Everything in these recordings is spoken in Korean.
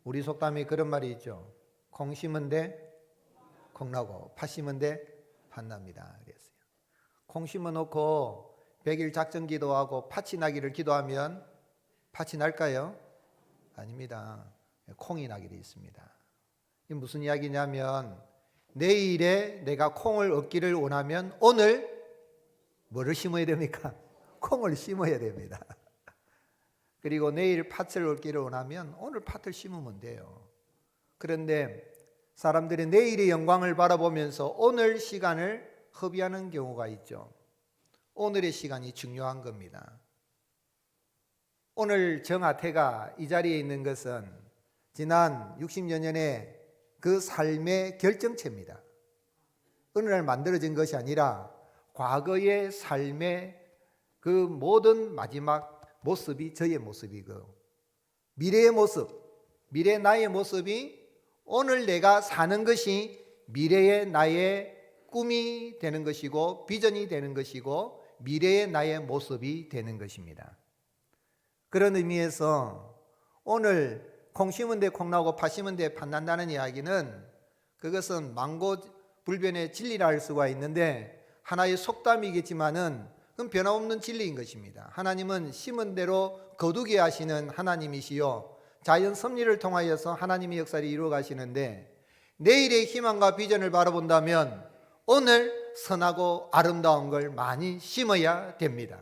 우리 속담에 그런 말이 있죠. 콩 심은 데 콩 나고 팥 심은 데 팥 납니다. 그랬어요. 콩 심어 놓고 100일 작전 기도하고 팥이 나기를 기도하면 팥이 날까요? 아닙니다. 콩이 나게 되어 있습니다. 이게 무슨 이야기냐면 내일에 내가 콩을 얻기를 원하면 오늘 뭐를 심어야 됩니까? 콩을 심어야 됩니다. 그리고 내일 팥을 얻기를 원하면 오늘 팥을 심으면 돼요. 그런데 사람들이 내일의 영광을 바라보면서 오늘 시간을 허비하는 경우가 있죠. 오늘의 시간이 중요한 겁니다. 오늘 정아태가 이 자리에 있는 것은 지난 60여 년의 그 삶의 결정체입니다. 어느 날 만들어진 것이 아니라 과거의 삶의 그 모든 마지막 모습이 저의 모습이고 미래의 모습, 미래 나의 모습이 오늘 내가 사는 것이 미래의 나의 꿈이 되는 것이고 비전이 되는 것이고 미래의 나의 모습이 되는 것입니다. 그런 의미에서 오늘 콩 심은 데 콩 나고 팥 심은 데 팥 난다는 이야기는 그것은 만고불변의 진리라 할 수가 있는데 하나의 속담이겠지만은 그건 변함없는 진리인 것입니다. 하나님은 심은 대로 거두게 하시는 하나님이시요 자연 섭리를 통하여서 하나님의 역사를 이루어 가시는데 내일의 희망과 비전을 바라본다면 오늘 선하고 아름다운 걸 많이 심어야 됩니다.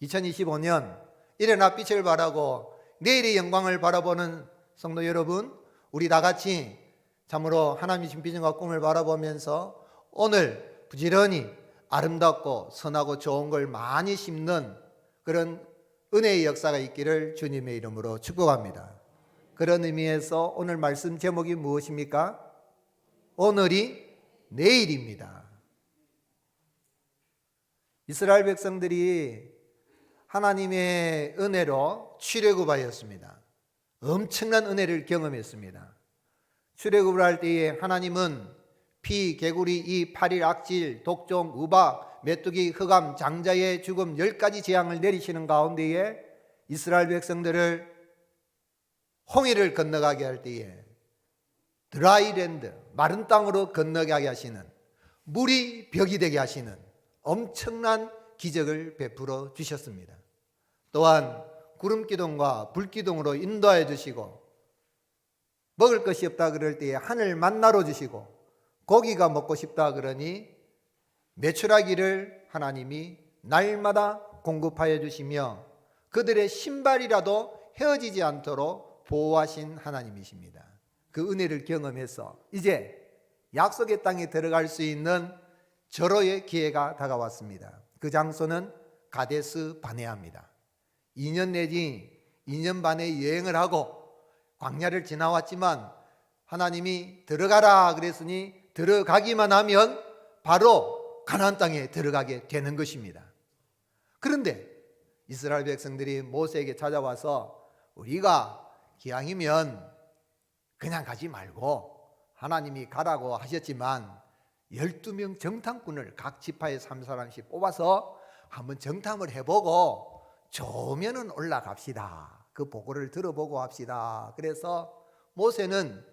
2025년 일어나 빛을 바라고 내일의 영광을 바라보는 성도 여러분, 우리 다 같이 참으로 하나님의 주신 비전과 꿈을 바라보면서 오늘 부지런히 아름답고 선하고 좋은 걸 많이 심는 그런 은혜의 역사가 있기를 주님의 이름으로 축복합니다. 그런 의미에서 오늘 말씀 제목이 무엇입니까? 오늘이 내일입니다. 이스라엘 백성들이 하나님의 은혜로 출애굽하였습니다. 엄청난 은혜를 경험했습니다. 출애굽을 할 때에 하나님은 피, 개구리, 이, 8일 악질, 독종, 우박, 메뚜기, 흑암, 장자의 죽음 10가지 재앙을 내리시는 가운데에 이스라엘 백성들을 홍해를 건너가게 할 때에 드라이랜드, 마른 땅으로 건너가게 하시는, 물이 벽이 되게 하시는 엄청난 기적을 베풀어 주셨습니다. 또한 구름기둥과 불기둥으로 인도하여 주시고 먹을 것이 없다 그럴 때에 하늘 만나로 주시고 고기가 먹고 싶다 그러니 메추라기를 하나님이 날마다 공급하여 주시며 그들의 신발이라도 헤어지지 않도록 보호하신 하나님이십니다. 그 은혜를 경험해서 이제 약속의 땅에 들어갈 수 있는 절호의 기회가 다가왔습니다. 그 장소는 가데스 바네아입니다. 2년 내지 2년 반의 여행을 하고 광야를 지나왔지만 하나님이 들어가라 그랬으니 들어가기만 하면 바로 가나안 땅에 들어가게 되는 것입니다. 그런데 이스라엘 백성들이 모세에게 찾아와서 우리가 기왕이면 그냥 가지 말고 하나님이 가라고 하셨지만 12명 정탐꾼을 각 지파에 3사람씩 뽑아서 한번 정탐을 해보고 좋으면은 올라갑시다. 그 보고를 들어보고 합시다. 그래서 모세는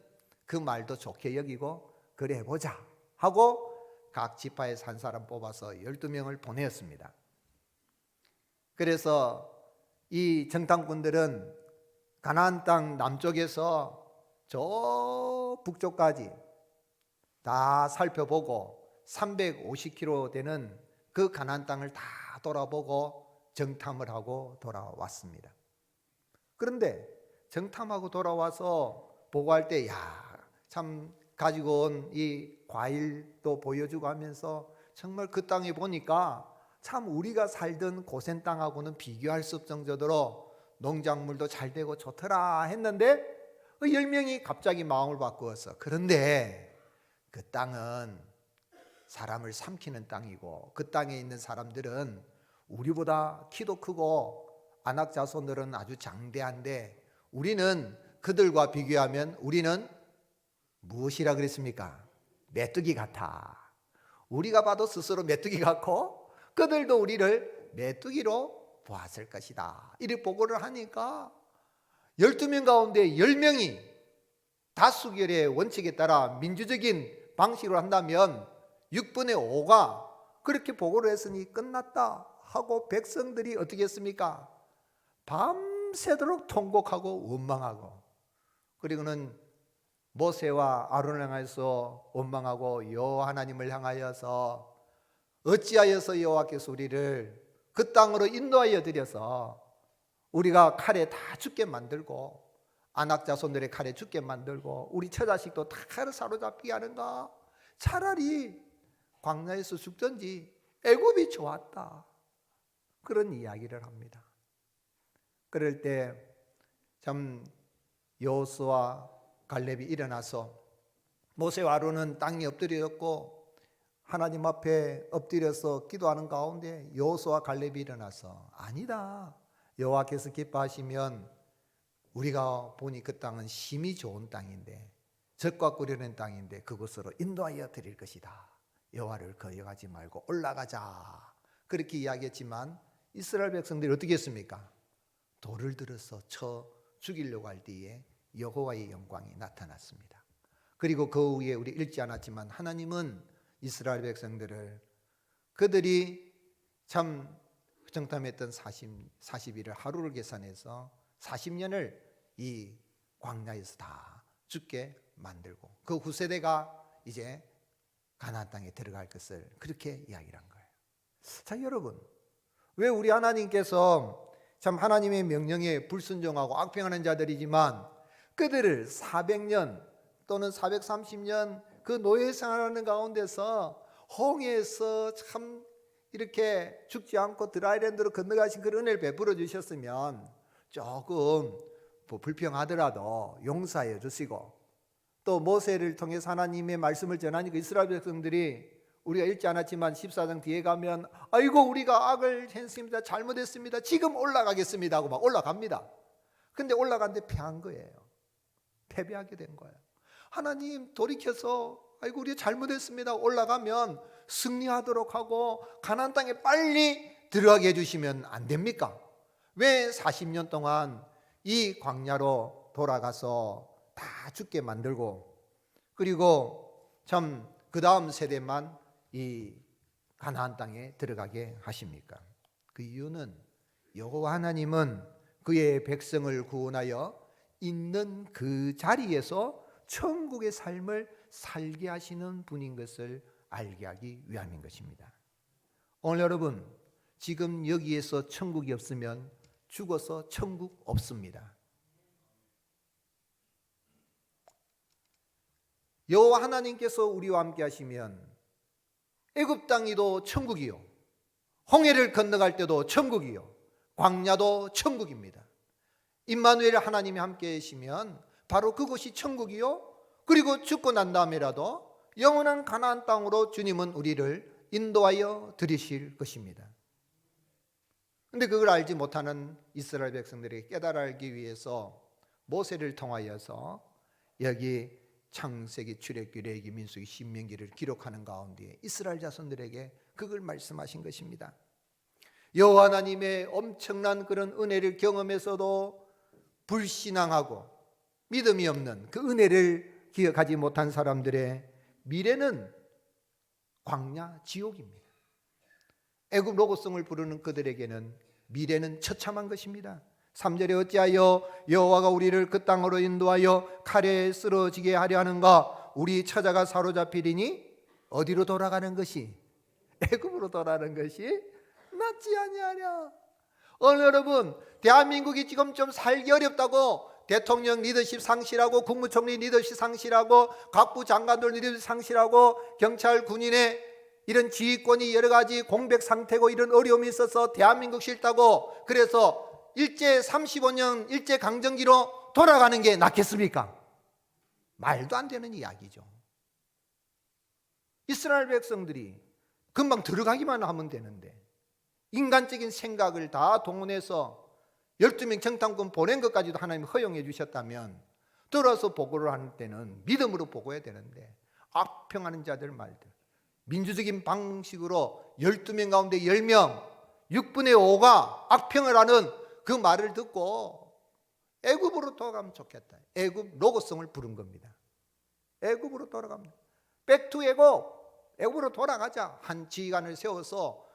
그 말도 좋게 여기고 그래 해보자 하고 각 지파에 한 사람 뽑아서 12명을 보내었습니다. 그래서 이 정탐꾼들은 가나안 땅 남쪽에서 저 북쪽까지 다 살펴보고 350km 되는 그 가나안 땅을 다 돌아보고 정탐을 하고 돌아왔습니다. 그런데 정탐하고 돌아와서 보고할 때 참 가지고 온 이 과일도 보여주고 하면서 정말 그 땅에 보니까 참 우리가 살던 고센 땅하고는 비교할 수 없을 정도로 농작물도 잘 되고 좋더라 했는데 10명이 갑자기 마음을 바꾸었어. 그런데 그 땅은 사람을 삼키는 땅이고 그 땅에 있는 사람들은 우리보다 키도 크고 안악자손들은 아주 장대한데 우리는 그들과 비교하면 우리는 무엇이라 그랬습니까? 메뚜기 같아. 우리가 봐도 스스로 메뚜기 같고 그들도 우리를 메뚜기로 보았을 것이다. 이렇게 보고를 하니까 12명 가운데 10명이 다수결의 원칙에 따라 민주적인 방식으로 한다면 6분의 5가 그렇게 보고를 했으니 끝났다 하고 백성들이 어떻게 했습니까? 밤새도록 통곡하고 원망하고, 그리고는 모세와 아론을 향해서 원망하고 여호와 하나님을 향하여서 어찌하여서 여호와께서 우리를 그 땅으로 인도하여 드려서 우리가 칼에 다 죽게 만들고 안악 자손들의 칼에 죽게 만들고 우리 처자식도 다 칼을 사로잡게 하는가? 차라리 광야에서 죽든지 애굽이 좋았다, 그런 이야기를 합니다. 그럴 때 참 여호수아와 갈렙이 일어나서 모세와 아론은 땅에 엎드렸고 하나님 앞에 엎드려서 기도하는 가운데 여호수아와 갈렙이 일어나서 아니다, 여호와께서 기뻐하시면 우리가 보니 그 땅은 심히 좋은 땅인데 젖과 꿀이는 땅인데 그곳으로 인도하여 드릴 것이다, 여호와를 거역하지 말고 올라가자, 그렇게 이야기했지만 이스라엘 백성들이 어떻게 했습니까? 돌을 들어서 쳐 죽이려고 할 때에 여호와의 영광이 나타났습니다. 그리고 그 후에 우리 읽지 않았지만 하나님은 이스라엘 백성들을 그들이 참 정탐했던 40일을 하루를 계산해서 40년을 이 광야에서 다 죽게 만들고 그 후세대가 이제 가나안 땅에 들어갈 것을 그렇게 이야기를 한 거예요. 자, 여러분, 왜 우리 하나님께서 참 하나님의 명령에 불순종하고 악평하는 자들이지만 그들을 400년 또는 430년 그 노예 생활하는 가운데서 홍해에서 참 이렇게 죽지 않고 드라이랜드로 건너가신 그런 은혜를 베풀어 주셨으면 조금 불평하더라도 용서해 주시고, 또 모세를 통해서 하나님의 말씀을 전하니까 이스라엘 백성들이 우리가 읽지 않았지만 14장 뒤에 가면 아이고 우리가 악을 했습니다, 잘못했습니다, 지금 올라가겠습니다 하고 막 올라갑니다. 근데 올라갔는데 패한 거예요. 패배하게 된 거예요. 하나님 돌이켜서 아이고 우리 잘못했습니다 올라가면 승리하도록 하고 가나안 땅에 빨리 들어가게 해주시면 안 됩니까? 왜 40년 동안 이 광야로 돌아가서 다 죽게 만들고 그리고 참 그 다음 세대만 이 가나안 땅에 들어가게 하십니까? 그 이유는 여호와 하나님은 그의 백성을 구원하여 있는 그 자리에서 천국의 삶을 살게 하시는 분인 것을 알게 하기 위함인 것입니다. 오늘 여러분, 지금 여기에서 천국이 없으면 죽어서 천국 없습니다. 여호와 하나님께서 우리와 함께 하시면 애굽 땅이도 천국이요, 홍해를 건너갈 때도 천국이요, 광야도 천국입니다. 임마누엘 하나님이 함께 계시면 바로 그곳이 천국이요, 그리고 죽고 난 다음에라도 영원한 가나안 땅으로 주님은 우리를 인도하여 들이실 것입니다. 그런데 그걸 알지 못하는 이스라엘 백성들이 깨달아 알기 위해서 모세를 통하여서 여기 창세기, 출애굽기, 레위기, 민수기, 신명기를 기록하는 가운데 이스라엘 자손들에게 그걸 말씀하신 것입니다. 여호와 하나님의 엄청난 그런 은혜를 경험해서도 불신앙하고 믿음이 없는 그 은혜를 기억하지 못한 사람들의 미래는 광야, 지옥입니다. 애굽 로고성을 부르는 그들에게는 미래는 처참한 것입니다. 3절에 어찌하여 여호와가 우리를 그 땅으로 인도하여 칼에 쓰러지게 하려 하는가? 우리 처자가 사로잡히리니 어디로 돌아가는 것이? 애굽으로 돌아가는 것이 낫지 아니하냐? 오늘 여러분, 대한민국이 지금 좀 살기 어렵다고 대통령 리더십 상실하고 국무총리 리더십 상실하고 각부 장관들 리더십 상실하고 경찰 군인의 이런 지휘권이 여러 가지 공백 상태고 이런 어려움이 있어서 대한민국 싫다고 그래서 일제 35년 일제 강점기로 돌아가는 게 낫겠습니까? 말도 안 되는 이야기죠. 이스라엘 백성들이 금방 들어가기만 하면 되는데 인간적인 생각을 다 동원해서 12명 정탐꾼 보낸 것까지도 하나님 허용해 주셨다면 들어서 보고를 하는 때는 믿음으로 보고해야 되는데 악평하는 자들 말들, 민주적인 방식으로 12명 가운데 10명 6분의 5가 악평을 하는 그 말을 듣고 애굽으로 돌아가면 좋겠다. 애굽 로고성을 부른 겁니다. 애굽으로 돌아갑니다. 백투 애굽으로 돌아가자. 한 지휘관을 세워서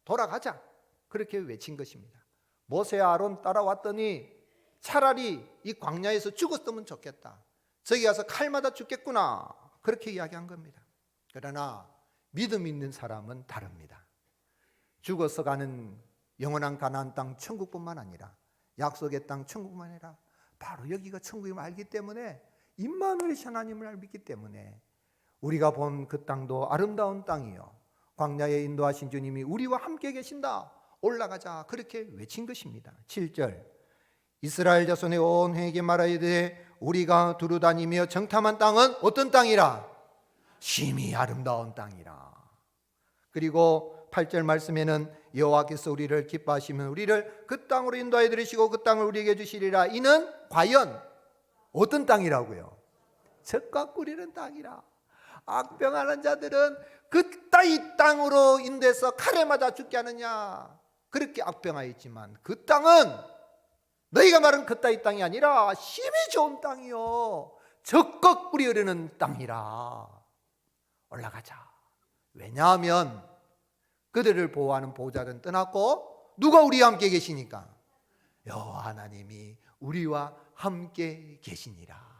돌아가자. 그렇게 외친 것입니다. 모세와 아론 따라왔더니 차라리 이 광야에서 죽었으면 좋겠다. 저기 가서 칼 맞아 죽겠구나. 그렇게 이야기한 겁니다. 그러나 믿음 있는 사람은 다릅니다. 죽어서 가는 영원한 가나안 땅 천국뿐만 아니라 약속의 땅 천국뿐만 아니라 바로 여기가 천국임을 알기 때문에 임마누엘 하나님을 믿기 때문에 우리가 본 그 땅도 아름다운 땅이요 광야에 인도하신 주님이 우리와 함께 계신다. 올라가자. 그렇게 외친 것입니다. 7절 이스라엘 자손의 온 회에게 말하여되 우리가 두루다니며 정탐한 땅은 어떤 땅이라? 심히 아름다운 땅이라. 그리고 8절 말씀에는 여호와께서 우리를 기뻐하시면 우리를 그 땅으로 인도하여 들으시고 그 땅을 우리에게 주시리라. 이는 과연 어떤 땅이라고요? 젖과 꿀이는 땅이라. 악병하는 자들은 그 따위 땅으로 인도해서 칼에 맞아 죽게 하느냐 그렇게 악병하였지만 그 땅은 너희가 말한 그 따위 땅이 아니라 심히 좋은 땅이요 젖과 꿀이 흐르는 땅이라. 올라가자. 왜냐하면 그들을 보호하는 보호자는 떠났고 누가 우리와 함께 계시니까? 여호와 하나님이 우리와 함께 계시니라.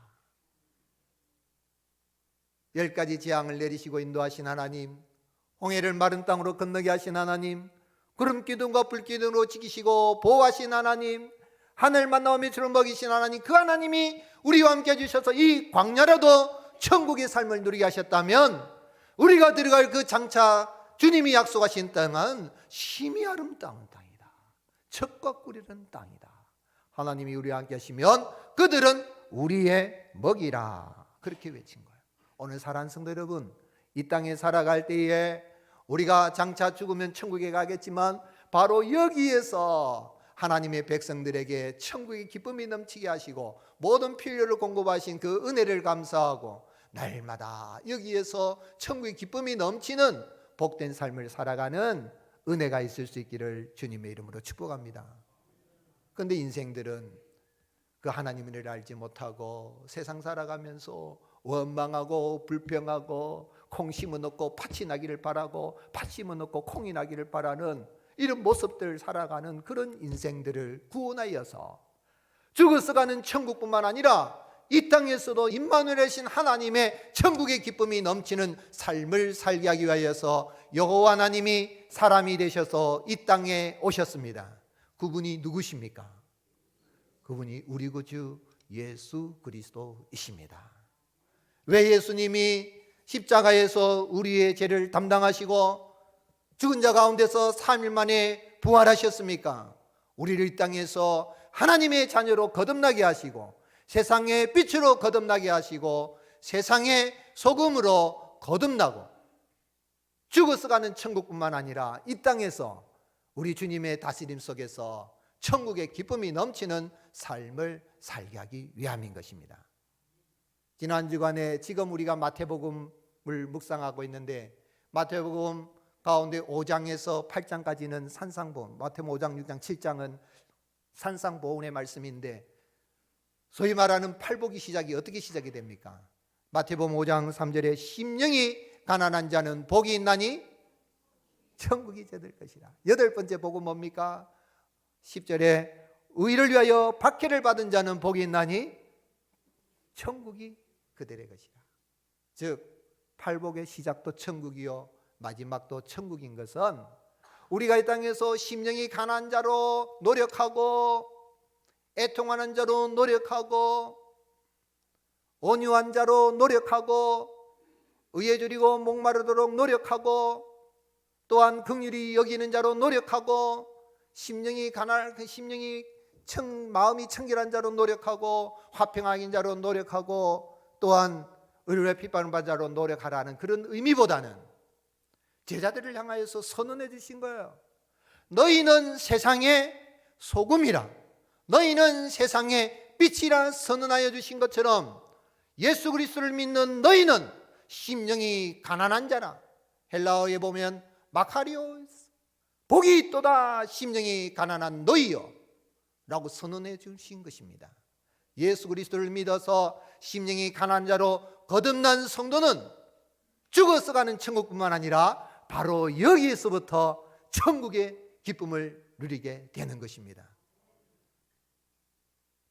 10가지 재앙을 내리시고 인도하신 하나님, 홍해를 마른 땅으로 건너게 하신 하나님, 구름 기둥과 불 기둥으로 지키시고 보호하신 하나님, 하늘 만나오며 주를 먹이신 하나님, 그 하나님이 우리와 함께 해주셔서 이 광야라도 천국의 삶을 누리게 하셨다면 우리가 들어갈 그 장차 주님이 약속하신 땅은 심히 아름다운 땅이다. 젖과 꿀이는 땅이다. 하나님이 우리와 함께 하시면 그들은 우리의 먹이라. 그렇게 외친 거예요. 오늘 사랑하는 성도 여러분, 이 땅에 살아갈 때에 우리가 장차 죽으면 천국에 가겠지만 바로 여기에서 하나님의 백성들에게 천국의 기쁨이 넘치게 하시고 모든 필요를 공급하신 그 은혜를 감사하고 날마다 여기에서 천국의 기쁨이 넘치는 복된 삶을 살아가는 은혜가 있을 수 있기를 주님의 이름으로 축복합니다. 그런데 인생들은 그 하나님의 은혜를 알지 못하고 세상 살아가면서 원망하고 불평하고 콩 심어놓고 팥이 나기를 바라고 팥 심어놓고 콩이 나기를 바라는 이런 모습들 살아가는 그런 인생들을 구원하여서 죽어서 가는 천국뿐만 아니라 이 땅에서도 임마누엘이신 하나님의 천국의 기쁨이 넘치는 삶을 살게 하기 위하여서 여호와 하나님이 사람이 되셔서 이 땅에 오셨습니다. 그분이 누구십니까? 그분이 우리 구주 예수 그리스도이십니다. 왜 예수님이 십자가에서 우리의 죄를 담당하시고 죽은 자 가운데서 3일 만에 부활하셨습니까? 우리를 이 땅에서 하나님의 자녀로 거듭나게 하시고 세상의 빛으로 거듭나게 하시고 세상의 소금으로 거듭나고 죽어서 가는 천국뿐만 아니라 이 땅에서 우리 주님의 다스림 속에서 천국의 기쁨이 넘치는 삶을 살게 하기 위함인 것입니다. 지난 주간에 지금 우리가 마태복음을 묵상하고 있는데 마태복음 가운데 5장에서 8장까지는 산상보훈, 마태복음 5장, 6장, 7장은 산상보훈의 말씀인데 소위 말하는 팔복이 시작이 어떻게 시작이 됩니까? 마태복음 5장 3절에 심령이 가난한 자는 복이 있나니 천국이 저들 것이라. 8번째 복은 뭡니까? 10절에 의를 위하여 박해를 받은 자는 복이 있나니 천국이 그들의 것이라. 즉 팔복의 시작도 천국이요 마지막도 천국인 것은 우리가 이 땅에서 심령이 가난한 자로 노력하고 애통하는 자로 노력하고 온유한 자로 노력하고 의에 줄이고 목마르도록 노력하고 또한 긍휼히 여기는 자로 노력하고 심령이 마음이 청결한 자로 노력하고 화평한 자로 노력하고 또한 의를 핍박을 받은 자로 노력하라는 그런 의미보다는 제자들을 향하여서 선언해 주신 거예요. 너희는 세상의 소금이라, 너희는 세상의 빛이라 선언하여 주신 것처럼 예수 그리스도를 믿는 너희는 심령이 가난한 자라. 헬라어에 보면 마카리오스, 복이 있도다 심령이 가난한 너희요 라고 선언해 주신 것입니다. 예수 그리스도를 믿어서 심령이 가난한 자로 거듭난 성도는 죽어서 가는 천국뿐만 아니라 바로 여기에서부터 천국의 기쁨을 누리게 되는 것입니다.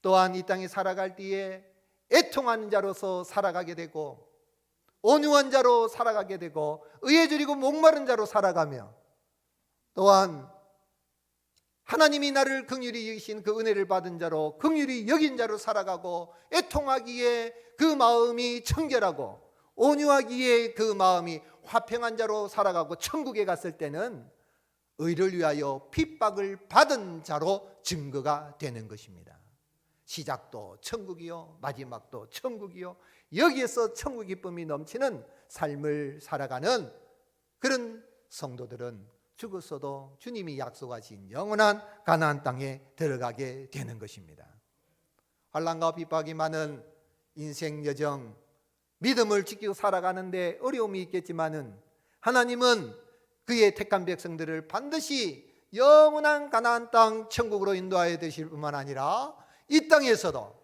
또한 이 땅에 살아갈 때에 애통하는 자로서 살아가게 되고, 온유한 자로 살아가게 되고, 의에 줄이고 목마른 자로 살아가며, 또한 하나님이 나를 긍휼히 여기신 그 은혜를 받은 자로 긍휼히 여긴 자로 살아가고, 애통하기에 그 마음이 청결하고 온유하기에 그 마음이 화평한 자로 살아가고, 천국에 갔을 때는 의를 위하여 핍박을 받은 자로 증거가 되는 것입니다. 시작도 천국이요 마지막도 천국이요, 여기에서 천국 기쁨이 넘치는 삶을 살아가는 그런 성도들은 죽었어도 주님이 약속하신 영원한 가나안 땅에 들어가게 되는 것입니다. 환난과 핍박이 많은 인생 여정, 믿음을 지키고 살아가는데 어려움이 있겠지만은 하나님은 그의 택한 백성들을 반드시 영원한 가나안 땅 천국으로 인도하여 되실 뿐만 아니라 이 땅에서도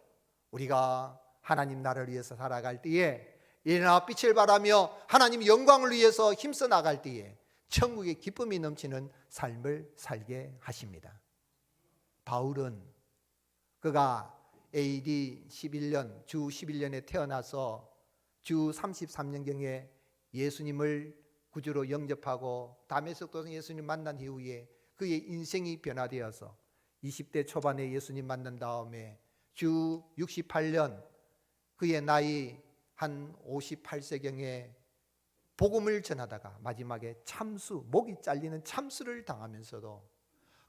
우리가 하나님 나라를 위해서 살아갈 때에 일어나 빛을 발하며 하나님 영광을 위해서 힘써 나갈 때에 천국의 기쁨이 넘치는 삶을 살게 하십니다. 바울은 그가 AD 11년 주 11년에 태어나서 주 33년경에 예수님을 구주로 영접하고 다메섹도에서 예수님 만난 이후에 그의 인생이 변화되어서 20대 초반에 예수님 만난 다음에 주 68년 그의 나이 한 58세경에 복음을 전하다가 마지막에 참수, 목이 잘리는 참수를 당하면서도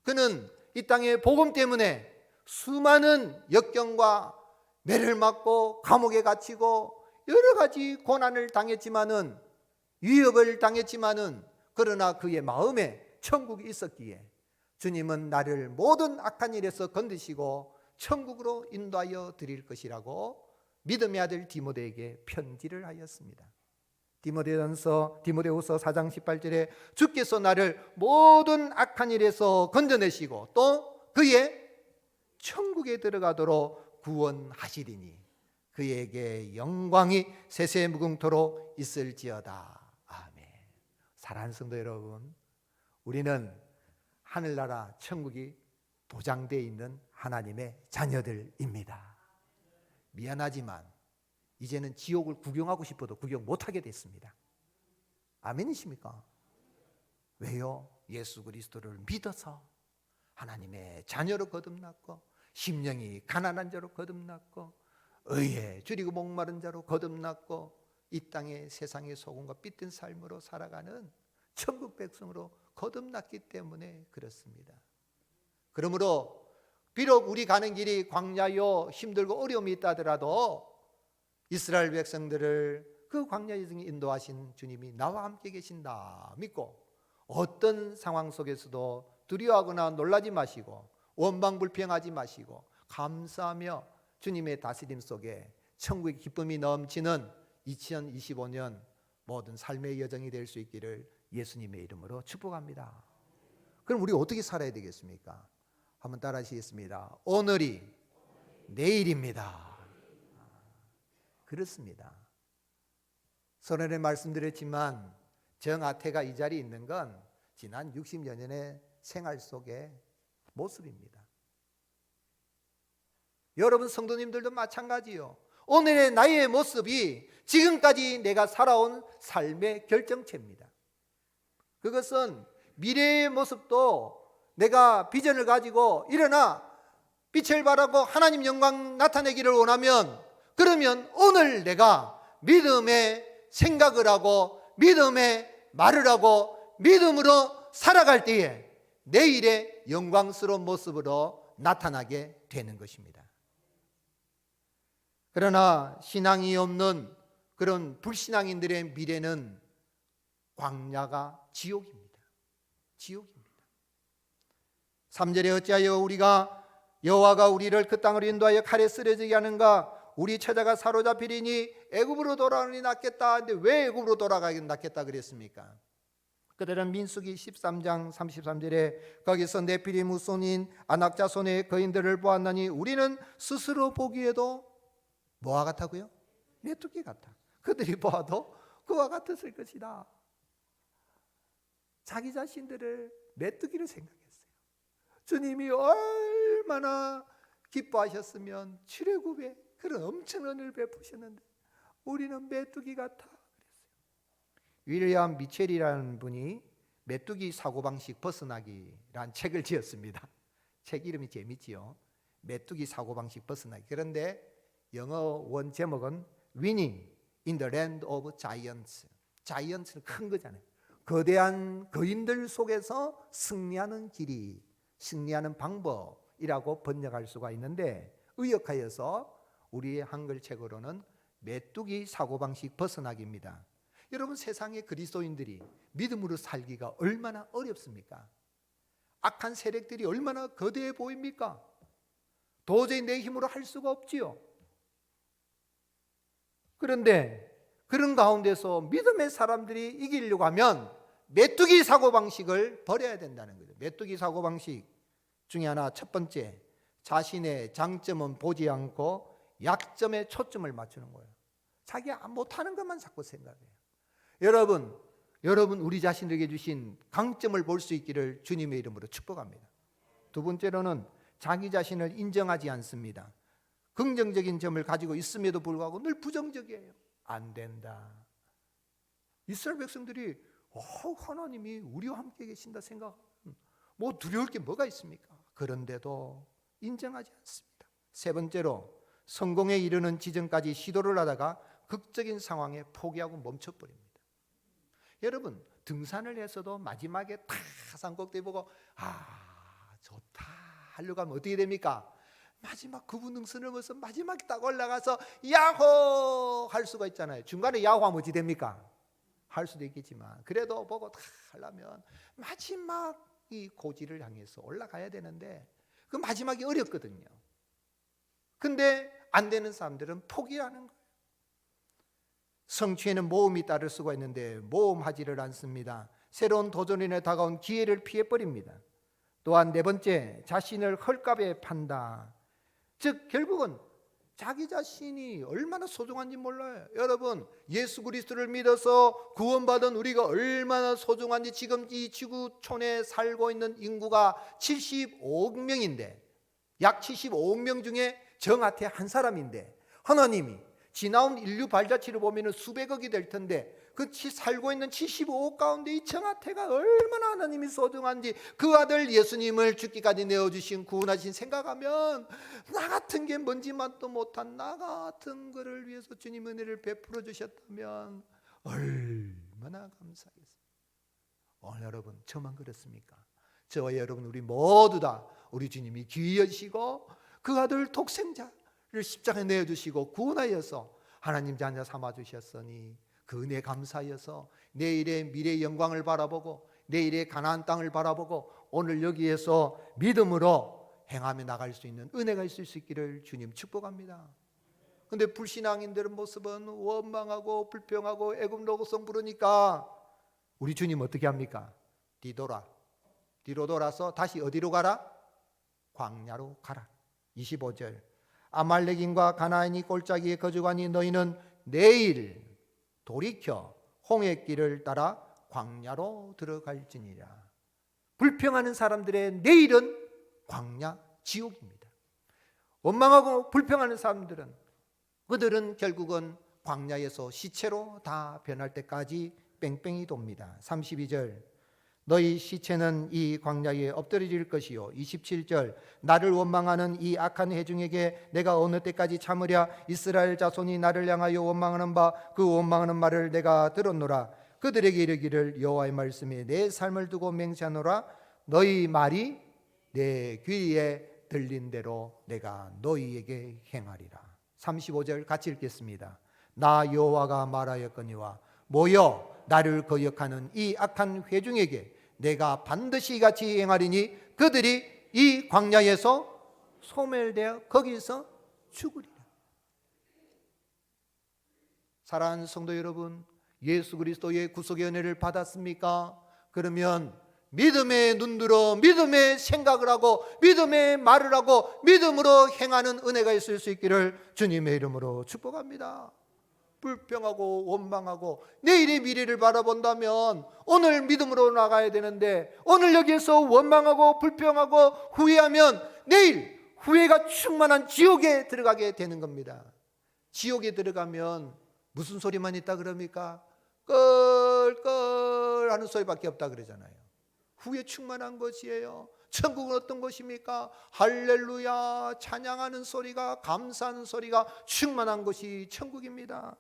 그는 이 땅의 복음 때문에 수많은 역경과 매를 맞고 감옥에 갇히고 여러 가지 고난을 당했지만은, 위협을 당했지만은, 그러나 그의 마음에 천국이 있었기에 주님은 나를 모든 악한 일에서 건드시고 천국으로 인도하여 드릴 것이라고 믿음의 아들 디모데에게 편지를 하였습니다. 디모데후서 4장 18절에 주께서 나를 모든 악한 일에서 건져내시고 또 그의 천국에 들어가도록 구원하시리니 그에게 영광이 세세무궁토록 있을지어다. 아멘. 사랑하는 성도 여러분, 우리는 하늘나라 천국이 보장되어 있는 하나님의 자녀들입니다. 미안하지만 이제는 지옥을 구경하고 싶어도 구경 못하게 됐습니다. 아멘이십니까? 왜요? 예수 그리스도를 믿어서 하나님의 자녀로 거듭났고, 심령이 가난한 자로 거듭났고, 의에 줄이고 목마른 자로 거듭났고, 이 땅의 세상의 소금과 빛된 삶으로 살아가는 천국 백성으로 거듭났기 때문에 그렇습니다. 그러므로 비록 우리 가는 길이 광야요 힘들고 어려움이 있다 하더라도 이스라엘 백성들을 그 광야의 중에 인도하신 주님이 나와 함께 계신다 믿고 어떤 상황 속에서도 두려워하거나 놀라지 마시고 원망불평하지 마시고 감사하며 주님의 다스림 속에 천국의 기쁨이 넘치는 2025년 모든 삶의 여정이 될 수 있기를 예수님의 이름으로 축복합니다. 그럼 우리 어떻게 살아야 되겠습니까? 한번 따라 하시겠습니다. 오늘이 내일입니다. 그렇습니다. 전에 말씀드렸지만 정아태가 이 자리에 있는 건 지난 60여 년의 생활 속의 모습입니다. 여러분 성도님들도 마찬가지요. 오늘의 나의 모습이 지금까지 내가 살아온 삶의 결정체입니다. 그것은 미래의 모습도 내가 비전을 가지고 일어나 빛을 발하고 하나님 영광 나타내기를 원하면, 그러면 오늘 내가 믿음의 생각을 하고 믿음의 말을 하고 믿음으로 살아갈 때에 내일의 영광스러운 모습으로 나타나게 되는 것입니다. 그러나 신앙이 없는 그런 불신앙인들의 미래는 광야가 지옥입니다. 지옥입니다. 3절에 어찌하여 우리가 여호와가 우리를 그 땅으로 인도하여 칼에 쓰러지게 하는가? 우리 처자가 사로잡히리니 애굽으로 돌아가니 낫겠다. 근데 왜 애굽으로 돌아가기 낫겠다 그랬습니까? 그들은 민수기 13장 33절에 거기서 네피림 후손인 아낙 자손의 거인들을 보았나니 우리는 스스로 보기에도 뭐와 같다고요? 메뚜기 같아. 그들이 보아도 그와 같았을 것이다. 자기 자신들을 메뚜기로 생각했어요. 주님이 얼마나 기뻐하셨으면 출애굽에 그런 엄청난 은혜를 베푸셨는데 우리는 메뚜기 같아 그랬어요. 윌리엄 미첼이라는 분이 메뚜기 사고방식 벗어나기란 책을 지었습니다. 책 이름이 재밌지요. 메뚜기 사고방식 벗어나기. 그런데 영어 원 제목은 Winning in the Land of Giants. 자이언츠는 큰 거잖아요. 거대한 거인들 속에서 승리하는 길이, 승리하는 방법이라고 번역할 수가 있는데 의역하여서 우리의 한글책으로는 메뚜기 사고방식 벗어나기입니다. 여러분, 세상의 그리스도인들이 믿음으로 살기가 얼마나 어렵습니까? 악한 세력들이 얼마나 거대해 보입니까? 도저히 내 힘으로 할 수가 없지요. 그런데 그런 가운데서 믿음의 사람들이 이기려고 하면 메뚜기 사고방식을 버려야 된다는 거죠. 메뚜기 사고방식 중에 하나, 첫 번째, 자신의 장점은 보지 않고 약점에 초점을 맞추는 거예요. 자기가 못하는 것만 자꾸 생각해요. 여러분 우리 자신에게 주신 강점을 볼 수 있기를 주님의 이름으로 축복합니다. 두 번째로는 자기 자신을 인정하지 않습니다. 긍정적인 점을 가지고 있음에도 불구하고 늘 부정적이에요. 안 된다. 이스라엘 백성들이 하나님이 우리와 함께 계신다 생각, 뭐 두려울 게 뭐가 있습니까? 그런데도 인정하지 않습니다. 세 번째로, 성공에 이르는 지점까지 시도를 하다가 극적인 상황에 포기하고 멈춰버립니다. 여러분, 등산을 해서도 마지막에 다 산꼭대기 보고 좋다 하려고 하면 어떻게 됩니까? 마지막 구분등선을 넘어서 마지막에 딱 올라가서 야호 할 수가 있잖아요. 중간에 야호하면 어찌 됩니까? 할 수도 있겠지만 그래도 보고 다 하려면 마지막 이 고지를 향해서 올라가야 되는데 그 마지막이 어렵거든요. 근데 안 되는 사람들은 포기하는 거예요. 성취에는 모험이 따를 수가 있는데 모험하지를 않습니다. 새로운 도전에 다가온 기회를 피해버립니다. 또한 네 번째, 자신을 헐값에 판다. 즉 결국은 자기 자신이 얼마나 소중한지 몰라요. 여러분, 예수 그리스도를 믿어서 구원받은 우리가 얼마나 소중한지 지금 이 지구촌에 살고 있는 인구가 75억 명인데 약 75억 명 중에 정하태 한 사람인데 하나님이 지나온 인류 발자취를 보면 수백억이 될 텐데 그 살고 있는 75억 가운데 이 정하태가 얼마나 하나님이 소중한지 그 아들 예수님을 죽기까지 내어주신 구원하신 생각하면 나 같은 게 뭔지만도 못한 나 같은 거를 위해서 주님 은혜를 베풀어 주셨다면 얼마나 감사하겠습니까? 오늘 여러분, 저만 그렇습니까? 저와 여러분 우리 모두 다 우리 주님이 귀히 여시고 그 아들 독생자를 십자가에 내어주시고 구원하여서 하나님 자녀 삼아주셨으니 그 은혜 감사하여서 내일의 미래의 영광을 바라보고 내일의 가나안 땅을 바라보고 오늘 여기에서 믿음으로 행하며 나갈 수 있는 은혜가 있을 수 있기를 주님 축복합니다. 그런데 불신앙인들의 모습은 원망하고 불평하고 애굽 노고성 부르니까 우리 주님 어떻게 합니까? 뒤로 돌아서 다시 어디로 가라? 광야로 가라. 25절, 아말렉인과 가나안이 골짜기에 거주하니 너희는 내일 돌이켜 홍해길을 따라 광야로 들어갈지니라. 불평하는 사람들의 내일은 광야, 지옥입니다. 원망하고 불평하는 사람들은 그들은 결국은 광야에서 시체로 다 변할 때까지 뺑뺑이 돕니다. 32절, 너희 시체는 이 광야에 엎드려질 것이요. 27절, 나를 원망하는 이 악한 회중에게 내가 어느 때까지 참으랴? 이스라엘 자손이 나를 향하여 원망하는 바 그 원망하는 말을 내가 들었노라. 그들에게 이르기를 여호와의 말씀에 내 삶을 두고 맹세하노라. 너희 말이 내 귀에 들린 대로 내가 너희에게 행하리라. 35절 같이 읽겠습니다. 나 여호와가 말하였거니와 모여 나를 거역하는 이 악한 회중에게 내가 반드시 같이 행하리니 그들이 이 광야에서 소멸되어 거기서 죽으리라. 사랑하는 성도 여러분, 예수 그리스도의 구속의 은혜를 받았습니까? 그러면 믿음의 눈들어 믿음의 생각을 하고 믿음의 말을 하고 믿음으로 행하는 은혜가 있을 수 있기를 주님의 이름으로 축복합니다. 불평하고 원망하고 내일의 미래를 바라본다면 오늘 믿음으로 나가야 되는데 오늘 여기에서 원망하고 불평하고 후회하면 내일 후회가 충만한 지옥에 들어가게 되는 겁니다. 지옥에 들어가면 무슨 소리만 있다 그럽니까? 껄껄 하는 소리밖에 없다 그러잖아요. 후회 충만한 것이에요. 천국은 어떤 것입니까? 할렐루야 찬양하는 소리가, 감사하는 소리가 충만한 것이 천국입니다.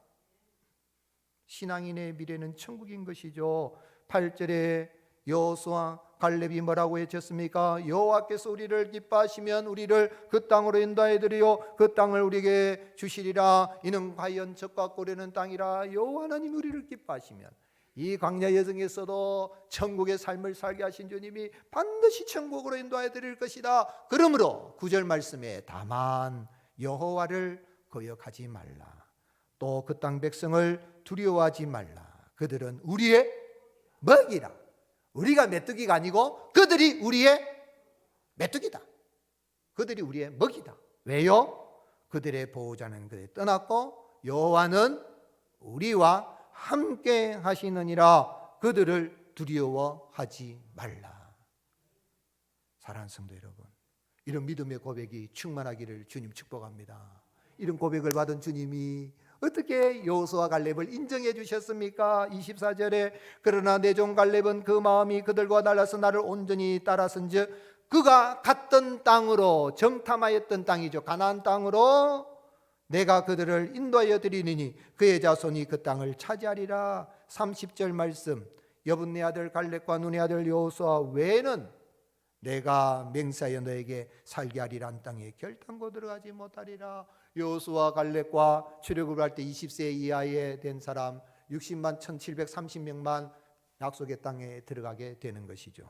신앙인의 미래는 천국인 것이죠. 8절에 여호수아 갈렙이 뭐라고 외쳤습니까? 여호와께서 우리를 기뻐하시면 우리를 그 땅으로 인도하여 드리요 그 땅을 우리에게 주시리라. 이는 과연 적과 고르는 땅이라. 여호와 하나님 우리를 기뻐하시면 이 광야 여정에서도 천국의 삶을 살게 하신 주님이 반드시 천국으로 인도하여 드릴 것이다. 그러므로 9절 말씀에 다만 여호와를 거역하지 말라. 또 그 땅 백성을 두려워하지 말라. 그들은 우리의 먹이라. 우리가 메뚜기가 아니고 그들이 우리의 메뚜기다. 그들이 우리의 먹이다. 왜요? 그들의 보호자는 그들이 떠났고 여호와는 우리와 함께 하시느니라. 그들을 두려워하지 말라. 사랑하는 성도 여러분, 이런 믿음의 고백이 충만하기를 주님 축복합니다. 이런 고백을 받은 주님이 어떻게 여호수아 갈렙을 인정해 주셨습니까? 24절에 그러나 내 종 갈렙은 그 마음이 그들과 달라서 나를 온전히 따랐은즉 그가 갔던 땅으로, 정탐하였던 땅이죠, 가나안 땅으로 내가 그들을 인도하여 드리니 그의 자손이 그 땅을 차지하리라. 30절 말씀, 여분네 아들 갈렙과 눈의 아들 여호수아 외에는 내가 맹세하여 너에게 살게 하리란 땅에 결단코 들어가지 못하리라. 여호수아 갈렙과 출애굽을 할 때 20세 이하에 된 사람 60만 1730명만 약속의 땅에 들어가게 되는 것이죠.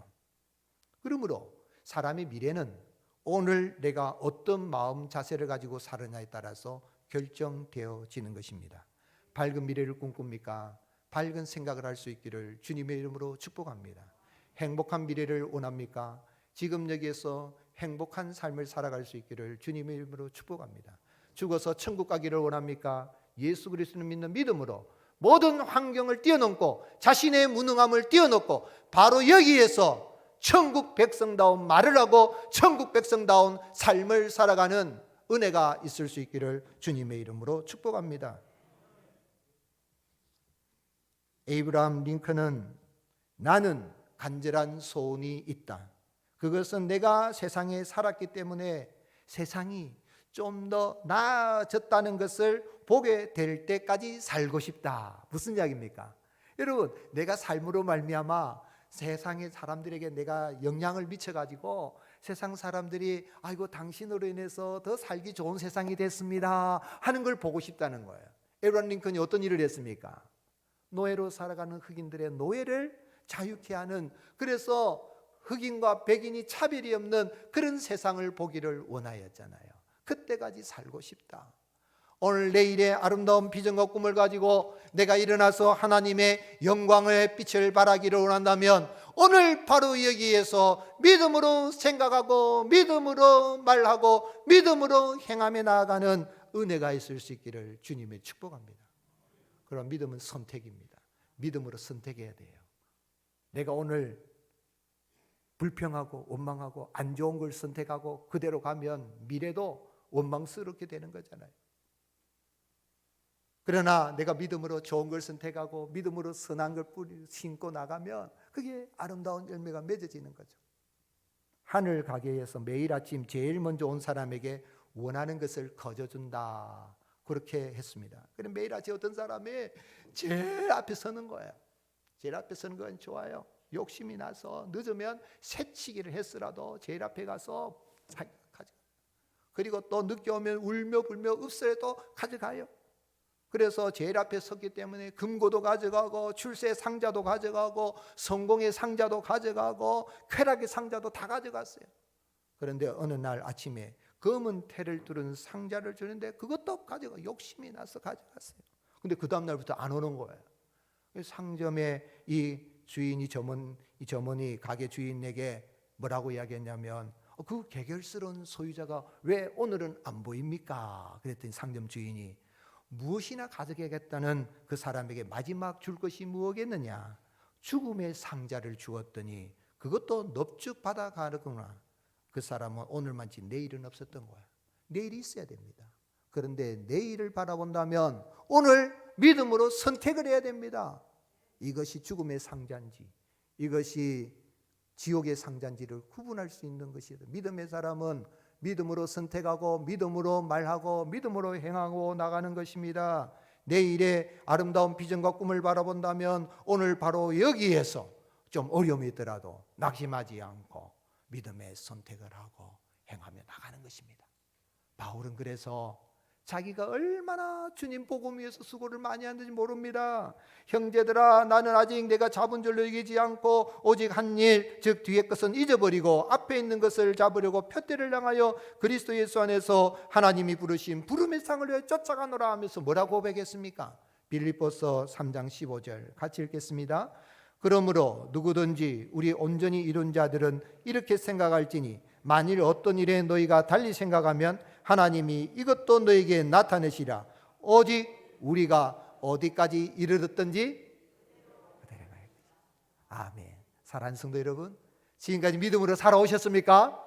그러므로 사람의 미래는 오늘 내가 어떤 마음 자세를 가지고 사느냐에 따라서 결정되어지는 것입니다. 밝은 미래를 꿈꿉니까? 밝은 생각을 할 수 있기를 주님의 이름으로 축복합니다. 행복한 미래를 원합니까? 지금 여기에서 행복한 삶을 살아갈 수 있기를 주님의 이름으로 축복합니다. 죽어서 천국 가기를 원합니까? 예수 그리스도를 믿는 믿음으로 모든 환경을 뛰어넘고 자신의 무능함을 뛰어넘고 바로 여기에서 천국 백성다운 말을 하고 천국 백성다운 삶을 살아가는 은혜가 있을 수 있기를 주님의 이름으로 축복합니다. 에이브라함 링컨은 나는 간절한 소원이 있다. 그것은 내가 세상에 살았기 때문에 세상이 좀 더 나아졌다는 것을 보게 될 때까지 살고 싶다. 무슨 이야기입니까? 여러분, 내가 삶으로 말미암아 세상의 사람들에게 내가 영향을 미쳐가지고 세상 사람들이 아이고 당신으로 인해서 더 살기 좋은 세상이 됐습니다 하는 걸 보고 싶다는 거예요. 에브라함 링컨이 어떤 일을 했습니까? 노예로 살아가는 흑인들의 노예를 자유케 하는, 그래서 흑인과 백인이 차별이 없는 그런 세상을 보기를 원하였잖아요. 그때까지 살고 싶다. 오늘 내일의 아름다운 비전과 꿈을 가지고 내가 일어나서 하나님의 영광의 빛을 발하기를 원한다면 오늘 바로 여기에서 믿음으로 생각하고 믿음으로 말하고 믿음으로 행하며 나아가는 은혜가 있을 수 있기를 주님의 축복합니다. 그럼 믿음은 선택입니다. 믿음으로 선택해야 돼요. 내가 오늘 불평하고 원망하고 안 좋은 걸 선택하고 그대로 가면 미래도 원망스럽게 되는 거잖아요. 그러나 내가 믿음으로 좋은 걸 선택하고 믿음으로 선한 걸 심고 나가면 그게 아름다운 열매가 맺어지는 거죠. 하늘 가게에서 매일 아침 제일 먼저 온 사람에게 원하는 것을 거저준다, 그렇게 했습니다. 그럼 매일 아침 어떤 사람이 제일 앞에 서는 거예요. 제일 앞에 서는 건 좋아요. 욕심이 나서 늦으면 새치기를 했으라도 제일 앞에 가서 가져가. 그리고 또 늦게 오면 울며 불며 읍설에도 가져가요. 그래서 제일 앞에 섰기 때문에 금고도 가져가고 출세 상자도 가져가고 성공의 상자도 가져가고 쾌락의 상자도 다 가져갔어요. 그런데 어느 날 아침에 검은 테를 두른 상자를 주는데 그것도 가져가, 욕심이 나서 가져갔어요. 근데 그 다음 날부터 안 오는 거예요. 상점에 이 주인이 점은 이 점원이 가게 주인에게 뭐라고 이야기했냐면 그 개결스러운 소유자가 왜 오늘은 안 보입니까? 그랬더니 상점 주인이 무엇이나 가져가겠다는 그 사람에게 마지막 줄 것이 무엇겠느냐? 죽음의 상자를 주었더니 그것도 넙죽 받아가는구나. 그 사람은 오늘만치 내일은 없었던 거야. 내일이 있어야 됩니다. 그런데 내일을 바라본다면 오늘 믿음으로 선택을 해야 됩니다. 이것이 죽음의 상자인지 이것이 지옥의 상자인지를 구분할 수 있는 것이다. 믿음의 사람은 믿음으로 선택하고 믿음으로 말하고 믿음으로 행하고 나가는 것입니다. 내일의 아름다운 비전과 꿈을 바라본다면 오늘 바로 여기에서 좀 어려움이 있더라도 낙심하지 않고 믿음의 선택을 하고 행하며 나가는 것입니다. 바울은 그래서 자기가 얼마나 주님 복음 위해서 수고를 많이 했는지 모릅니다. 형제들아, 나는 아직 내가 잡은 줄로 여기지 않고 오직 한 일, 즉 뒤의 것은 잊어버리고 앞에 있는 것을 잡으려고 표대를 향하여 그리스도 예수 안에서 하나님이 부르신 부름의 상을 위해 쫓아가노라 하면서 뭐라고 고백했습니까? 빌립보서 3장 15절 같이 읽겠습니다. 그러므로 누구든지 우리 온전히 이룬 자들은 이렇게 생각할지니 만일 어떤 일에 너희가 달리 생각하면 하나님이 이것도 너에게 나타내시라. 오직 우리가 어디까지 이르렀든지. 아멘. 사랑하는 성도 여러분, 지금까지 믿음으로 살아오셨습니까?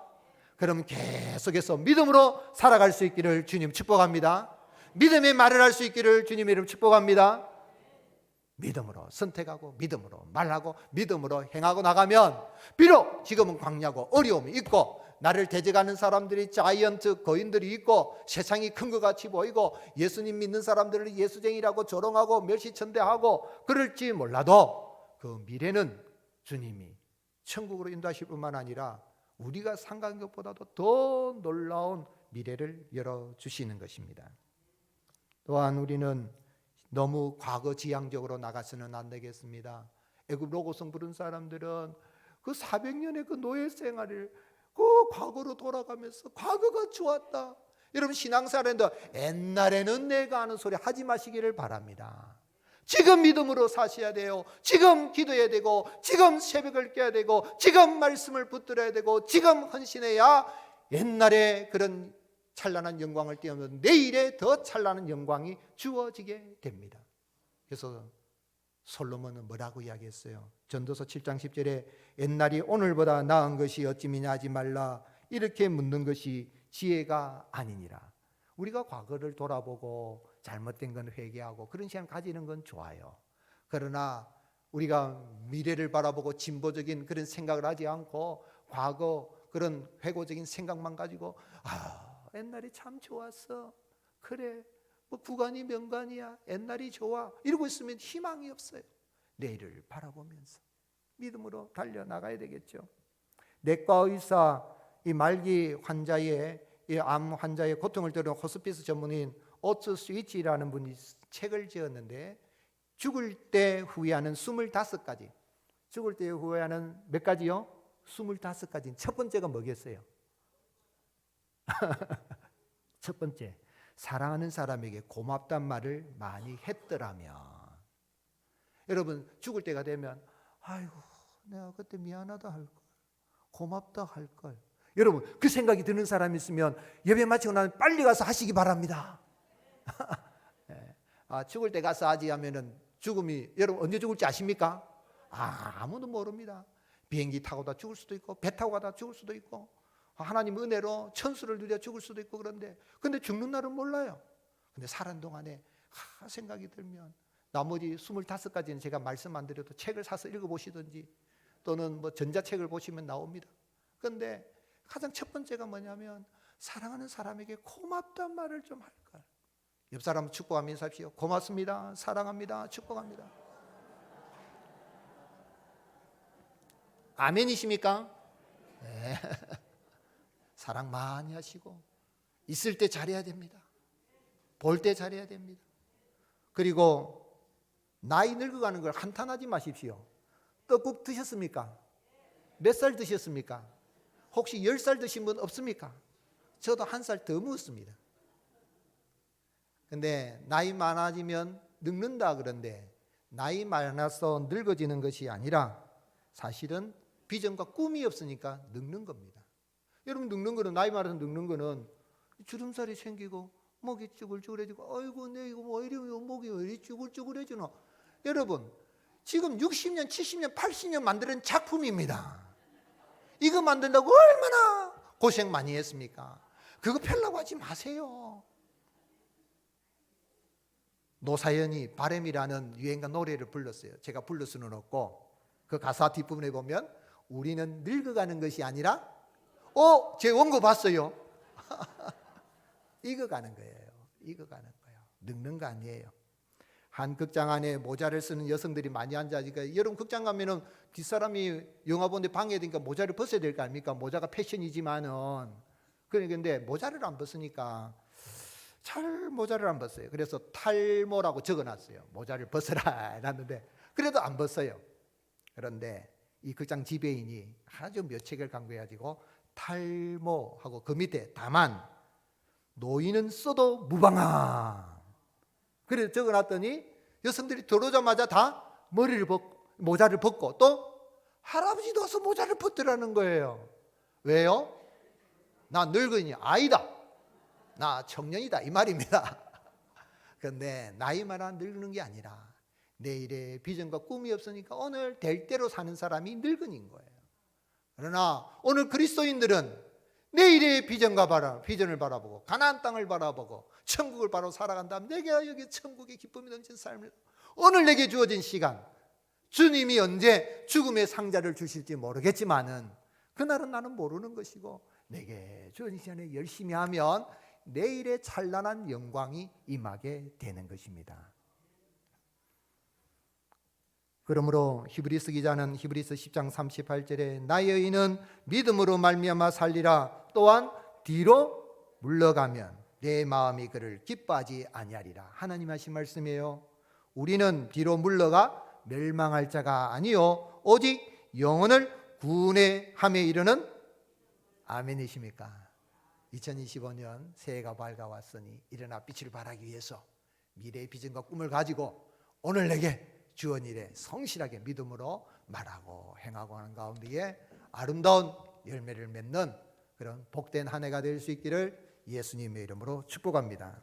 그럼 계속해서 믿음으로 살아갈 수 있기를 주님 축복합니다. 믿음의 말을 할 수 있기를 주님의 이름 축복합니다. 믿음으로 선택하고 믿음으로 말하고 믿음으로 행하고 나가면 비록 지금은 광야고 어려움이 있고 나를 대적하는 사람들이 자이언트 거인들이 있고 세상이 큰 것 같이 보이고 예수님 믿는 사람들을 예수쟁이라고 조롱하고 멸시천대하고 그럴지 몰라도 그 미래는 주님이 천국으로 인도하실 뿐만 아니라 우리가 생각한 것보다도 더 놀라운 미래를 열어주시는 것입니다. 또한 우리는 너무 과거 지향적으로 나가서는 안 되겠습니다. 애굽 로고성 부른 사람들은 그 400년의 그 노예 생활을 그 과거로 돌아가면서 과거가 좋았다. 여러분 신앙생활인데 옛날에는 내가 하는 소리 하지 마시기를 바랍니다. 지금 믿음으로 사셔야 돼요. 지금 기도해야 되고 지금 새벽을 깨야 되고 지금 말씀을 붙들어야 되고 지금 헌신해야 옛날에 그런 찬란한 영광을 띄우면 내일에 더 찬란한 영광이 주어지게 됩니다. 그래서 솔로몬은 뭐라고 이야기했어요? 전도서 7장 10절에 옛날이 오늘보다 나은 것이 어찌미냐 하지 말라. 이렇게 묻는 것이 지혜가 아니니라. 우리가 과거를 돌아보고 잘못된 건 회개하고 그런 시간 가지는 건 좋아요. 그러나 우리가 미래를 바라보고 진보적인 그런 생각을 하지 않고 과거 그런 회고적인 생각만 가지고 옛날이 참 좋았어. 그래 뭐 구간이 명간이야. 옛날이 좋아. 이러고 있으면 희망이 없어요. 내일을 바라보면서 믿음으로 달려나가야 되겠죠. 내과 의사 이 말기 환자의 이 암 환자의 고통을 들은 호스피스 전문인 오츠 스위치라는 분이 책을 지었는데 죽을 때 후회하는 25가지. 죽을 때 후회하는 몇 가지요? 25가지. 첫 번째가 뭐겠어요? 첫 번째, 사랑하는 사람에게 고맙단 말을 많이 했더라면. 여러분 죽을 때가 되면 아이고 내가 그때 미안하다 할걸, 고맙다 할걸. 여러분 그 생각이 드는 사람이 있으면 예배 마치고 나면 빨리 가서 하시기 바랍니다. 네. 죽을 때 가서 하지 하면은 죽음이 여러분 언제 죽을지 아십니까? 아무도 모릅니다. 비행기 타고 다 죽을 수도 있고 배 타고 가다 죽을 수도 있고 하나님 은혜로 천수를 누려 죽을 수도 있고 근데 죽는 날은 몰라요. 근데 사는 동안에 생각이 들면 나머지 25가지는 제가 말씀 안 드려도 책을 사서 읽어보시든지 또는 뭐 전자책을 보시면 나옵니다. 그런데 가장 첫 번째가 뭐냐면 사랑하는 사람에게 고맙단 말을 좀 할걸. 옆 사람 축복하며 인사하십시오. 고맙습니다. 사랑합니다. 축복합니다. 아멘이십니까? 네. 사랑 많이 하시고 있을 때 잘해야 됩니다. 볼 때 잘해야 됩니다. 그리고 나이 늙어가는 걸 한탄하지 마십시오. 떡국 드셨습니까? 몇 살 드셨습니까? 혹시 10살 드신 분 없습니까? 저도 1살 더 먹었습니다. 근데 나이 많아지면 늙는다 그런데 나이 많아서 늙어지는 것이 아니라 사실은 비전과 꿈이 없으니까 늙는 겁니다. 여러분, 늙는 거는, 나이 많아서 늙는 거는 주름살이 생기고 목이 쭈글쭈글해지고, 아이고 내 이거 뭐 이리 목이 왜 이리 쭈글쭈글해지나. 여러분, 지금 60년 70년 80년 만드는 작품입니다. 이거 만든다고 얼마나 고생 많이 했습니까? 그거 펴려고 하지 마세요. 노사연이 바람이라는 유행가 노래를 불렀어요. 제가 부를 수는 없고, 그 가사 뒷부분에 보면 우리는 늙어가는 것이 아니라 제 원고 봤어요. 익어가는 거예요. 익어가는 거예요. 늙는 거 아니에요. 한 극장 안에 모자를 쓰는 여성들이 많이 앉아니까, 여러분 극장 가면은 뒷사람이 영화 보는데 방해야 되니까 모자를 벗어야 될 거 아닙니까? 모자가 패션이지만은. 그런데 모자를 안 벗으니까 잘 모자를 안 벗어요. 그래서 탈모라고 적어놨어요. 모자를 벗어라 해놨는데 그래도 안 벗어요. 그런데 이 극장 지배인이 아주 묘책을 강구해가지고 탈모하고 그 밑에 다만 노인은 써도 무방함. 그래서 적어놨더니 여성들이 들어오자마자 다 머리를 벗고 모자를 벗고, 또 할아버지도 와서 모자를 벗더라는 거예요. 왜요? 나 늙은이 아니다, 나 청년이다, 이 말입니다. 그런데 나이만 늙는 게 아니라 내일의 비전과 꿈이 없으니까 오늘 될 대로 사는 사람이 늙은인 거예요. 그러나 오늘 그리스도인들은 내일의 비전을 바라보고 가나안 땅을 바라보고 천국을 바로 살아간다면, 내가 여기 천국의 기쁨이 넘치는 삶을, 오늘 내게 주어진 시간, 주님이 언제 죽음의 상자를 주실지 모르겠지만은 그날은 나는 모르는 것이고, 내게 주어진 시간에 열심히 하면 내일의 찬란한 영광이 임하게 되는 것입니다. 그러므로 히브리서 기자는 히브리서 10장 38절에 나의 의인은 믿음으로 말미암아 살리라, 또한 뒤로 물러가면 내 마음이 그를 기뻐하지 아니하리라. 하나님 하신 말씀이에요. 우리는 뒤로 물러가 멸망할 자가 아니요 오직 영혼을 구원함에 이르는, 아멘이십니까? 2025년 새해가 밝아왔으니 일어나 빛을 발하기 위해서 미래의 비전과 꿈을 가지고 오늘 내게 주어진 일에 성실하게 믿음으로 말하고 행하고 하는 가운데에 아름다운 열매를 맺는 그런 복된 한 해가 될 수 있기를 예수님의 이름으로 축복합니다.